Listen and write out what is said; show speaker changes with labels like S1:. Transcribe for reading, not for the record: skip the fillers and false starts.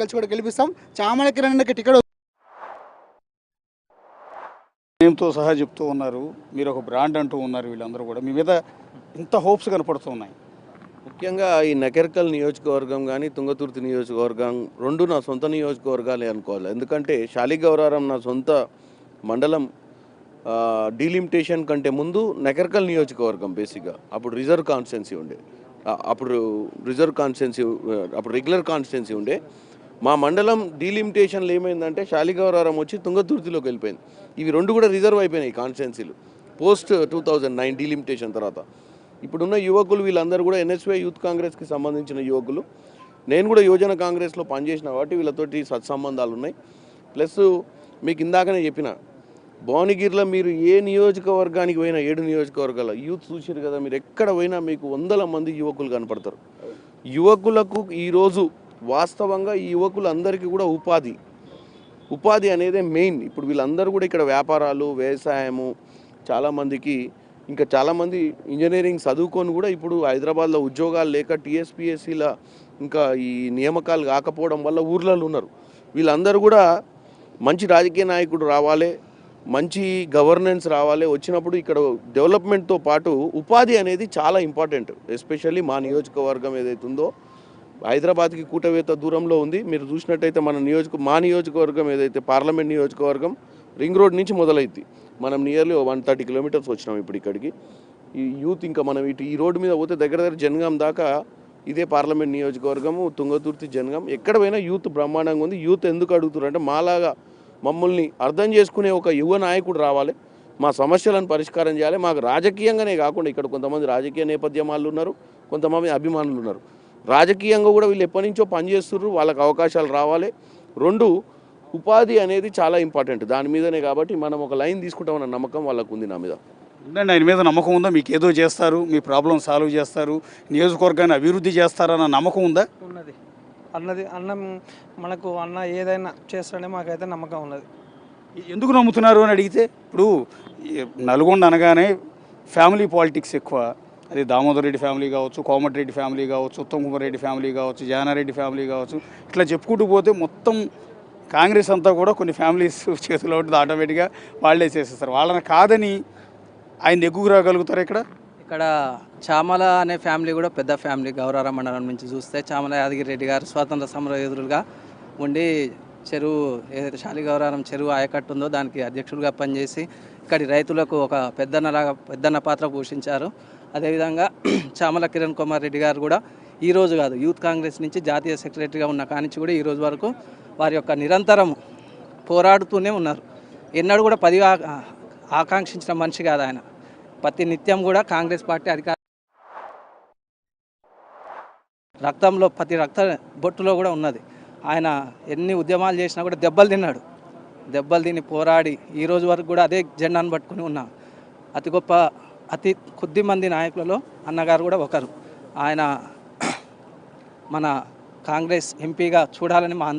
S1: కలిసి కూడా గెలిపిస్తాం. చామల కిరణ్కి టికెట్ నేమ్తో సహా చెప్తూ ఉన్నారు. మీరు ఒక బ్రాండ్ అంటూ ఉన్నారు. వీళ్ళందరూ కూడా మీ మీద ఇంత హోప్స్ కనపడుతూ ఉన్నాయి.
S2: ముఖ్యంగా ఈ నకెర్కల్ నియోజకవర్గం కానీ తుంగతుర్తి నియోజకవర్గం రెండు నా సొంత నియోజకవర్గాలే అనుకోవాలి. ఎందుకంటే శాలిగౌరారం నా సొంత మండలం. డీలిమిటేషన్ కంటే ముందు నకెర్కల్ నియోజకవర్గం బేసిక్గా అప్పుడు రిజర్వ్ కాన్స్టిట్యున్సీ ఉండే, అప్పుడు రిజర్వ్ కాన్స్టిట్యున్సీ, అప్పుడు రెగ్యులర్ కాన్స్టిట్యున్సీ ఉండే. మా మండలం డీలిమిటేషన్లో ఏమైందంటే శాలిగౌరారం వచ్చి తుంగతుర్తిలోకి వెళ్ళిపోయింది. ఇవి రెండు కూడా రిజర్వ్ అయిపోయినాయి కాన్స్టిట్యున్సీలు పోస్ట్ 2009 డీలిమిటేషన్ తర్వాత. ఇప్పుడున్న యువకులు వీళ్ళందరూ కూడా ఎన్ఎస్వై యూత్ కాంగ్రెస్కి సంబంధించిన యువకులు. నేను కూడా యువజన కాంగ్రెస్లో పనిచేసిన కాబట్టి వీళ్ళతోటి సత్సంబంధాలు ఉన్నాయి. ప్లస్ మీకు ఇందాకనే చెప్పిన భువనగిరిలో మీరు ఏ నియోజకవర్గానికి పోయినా 7 నియోజకవర్గాల యూత్ చూసారు కదా, మీరు ఎక్కడ పోయినా మీకు వందల మంది యువకులు కనపడతారు. యువకులకు ఈరోజు వాస్తవంగా ఈ యువకులందరికీ కూడా ఉపాధి అనేదే మెయిన్. ఇప్పుడు వీళ్ళందరూ కూడా ఇక్కడ వ్యాపారాలు, వ్యవసాయము, చాలామందికి ఇంకా చాలామంది ఇంజనీరింగ్ చదువుకొని కూడా ఇప్పుడు హైదరాబాద్లో ఉద్యోగాలు లేక టీఎస్పీఎస్సీల ఇంకా ఈ నియామకాలు కాకపోవడం వల్ల ఊర్లలో ఉన్నారు. వీళ్ళందరూ కూడా మంచి రాజకీయ నాయకుడు రావాలి, మంచి గవర్నెన్స్ రావాలి. వచ్చినప్పుడు ఇక్కడ డెవలప్మెంట్తో పాటు ఉపాధి అనేది చాలా ఇంపార్టెంట్. ఎస్పెషల్లీ మా నియోజకవర్గం ఏదైతే ఉందో హైదరాబాద్కి కూటవేత దూరంలో ఉంది. మీరు చూసినట్టయితే మా నియోజకవర్గం ఏదైతే పార్లమెంట్ నియోజకవర్గం రింగ్ రోడ్ నుంచి మొదలైద్ది. మనం నియర్లీ 130 కిలోమీటర్స్ వచ్చినాం ఇప్పుడు ఇక్కడికి. ఈ యూత్ ఇంకా మనం ఈ రోడ్డు మీద పోతే దగ్గర జనగాం దాకా ఇదే పార్లమెంట్ నియోజకవర్గము, తుంగతుర్తి, జనగాం. ఎక్కడ పోయినా యూత్ బ్రహ్మాండంగా ఉంది. యూత్ ఎందుకు అడుగుతున్నారు అంటే మాలాగా మమ్మల్ని అర్థం చేసుకునే ఒక యువ నాయకుడు రావాలి, మా సమస్యలను పరిష్కారం చేయాలి. మాకు రాజకీయంగానే కాకుండా ఇక్కడ కొంతమంది రాజకీయ నేపథ్యం వాళ్ళు ఉన్నారు, కొంతమంది అభిమానులు ఉన్నారు. రాజకీయంగా కూడా వీళ్ళు ఎప్పటి నుంచో పనిచేస్తున్నారు, వాళ్ళకి అవకాశాలు రావాలి. రెండు, ఉపాధి అనేది చాలా ఇంపార్టెంట్ దాని మీదనే. కాబట్టి మనం ఒక లైన్ తీసుకుంటామన్న నమ్మకం వాళ్ళకు ఉంది నా మీద.
S1: ఉందండి. ఆయన మీద నమ్మకం ఉందా? మీకు ఏదో చేస్తారు, మీ ప్రాబ్లం సాల్వ్ చేస్తారు, నియోజకవర్గాన్ని అభివృద్ధి చేస్తారన్న నమ్మకం ఉందా?
S3: ఉన్నది. అన్నం మనకు అన్న ఏదైనా చేస్తాడని మాకైతే నమ్మకం ఉన్నది.
S1: ఎందుకు నమ్ముతున్నారు అని అడిగితే, ఇప్పుడు నల్గొండ అనగానే ఫ్యామిలీ పాలిటిక్స్ ఎక్కువ. అది దామోదర్ రెడ్డి ఫ్యామిలీ కావచ్చు, కోమటిరెడ్డి ఫ్యామిలీ కావచ్చు, ఉత్తమ్ కుమార్ రెడ్డి ఫ్యామిలీ కావచ్చు, జానారెడ్డి ఫ్యామిలీ కావచ్చు, ఇట్లా చెప్పుకుంటూ పోతే మొత్తం కాంగ్రెస్ అంతా కూడా కొన్ని ఫ్యామిలీస్ చేతిలో ఉంటుంది. ఆటోమేటిక్గా వాళ్ళే చేసేస్తారు. వాళ్ళని కాదని ఆయన ఎక్కువ రాగలుగుతారు.
S4: ఇక్కడ చామల అనే ఫ్యామిలీ కూడా పెద్ద ఫ్యామిలీ. గౌరారం మండలం నుంచి చూస్తే చామల యాదగిరి రెడ్డి గారు స్వాతంత్ర సమర యోధులుగా ఉండి చెరువు ఏదైతే శాలిగౌరారం చెరువు ఆయకట్టు ఉందో దానికి అధ్యక్షుడిగా పనిచేసి ఇక్కడి రైతులకు ఒక పెద్దన్న పాత్ర పోషించారు. అదేవిధంగా చామల కిరణ్ కుమార్ రెడ్డి గారు కూడా ఈరోజు కాదు, యూత్ కాంగ్రెస్ నుంచి జాతీయ సెక్రటరీగా ఉన్న కానించి కూడా ఈరోజు వరకు వారి యొక్క నిరంతరం పోరాడుతూనే ఉన్నారు. ఎన్నడూ కూడా పదవి ఆకాంక్షించిన మనిషి కాదు ఆయన. ప్రతి నిత్యం కూడా కాంగ్రెస్ పార్టీ అధికార రక్తంలో, ప్రతి రక్త బొట్టులో కూడా ఉన్నది. ఆయన ఎన్ని ఉద్యమాలు చేసినా కూడా దెబ్బలు తిన్నాడు. దెబ్బలు తిని పోరాడి ఈరోజు వరకు కూడా అదే జెండాను పట్టుకుని ఉన్న అతి కొద్ది మంది నాయకులలో అన్నగారు కూడా ఒకరు. ఆయన మన కాంగ్రెస్ ఎంపీగా చూడాలని మా